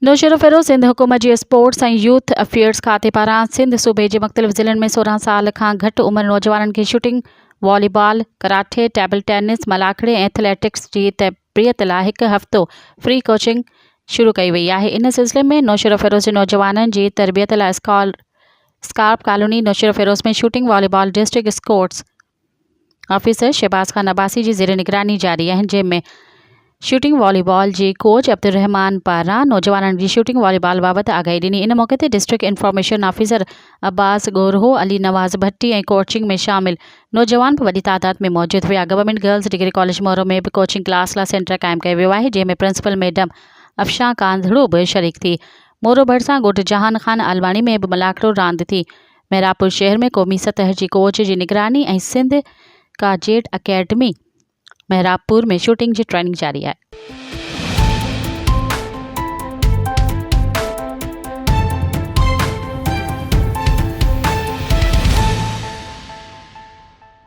नौशर फेरोज़ सिंध हुकूमत जी स्पोर्ट्स ऐं youth affairs खाते पारां सिंध सूबे जे मुख़्तलिफ़ ज़िलनि में 16 साल खां घटि उमिरि नौजवाननि खे shooting, volleyball, karate, table tennis, मलाखड़े ऐं एथलेटिक्स जी तरबियत लाइ हिकु हफ़्तो फ्री कोचिंग शुरू कई वई आहे। इन सिलसिले में नौशर फेरोज़ जे नौजवाननि जी तरबियत लाइ स्कार्प कॉलोनी नौशर फेरोज़ में shooting, volleyball district sports officer Shahbaz Khan Abbasi जी ज़ेर निगरानी जारी आहिनि, जंहिंमें शूटिंग वॉलीबॉल जी कोच अब्दुर्रहमान पारां नौजवाननि जी शूटिंग वॉलीबॉल बाबति आगाही ॾिनी। इन मौक़े ते district information officer Abbas Gorho, Ali Nawaz Bhatti ऐं कोचिंग में शामिल नौजवान भी वॾी तादाद में मौजूद हुआ। गवर्नमेंट गर्ल्स डिग्री कॉलेज मोरो में भी कोचिंग क्लास लाइ सेंटर क़ाइमु कयो वियो आहे, जंहिंमें प्रिंसिपल मैडम अफशां कांधड़ो भी शरीक थी। मोरो भरिसां ॻोठ जहान खान अलवाणी में भी मलाखड़ो रांदि थी। मेहरापुर शहर में क़ौमी सतह जी कोच जी निगरानी ऐं सिंध काजेट अकेडमी मेहरापुर में शूटिंग जी ट्रेनिंग जारी आहे।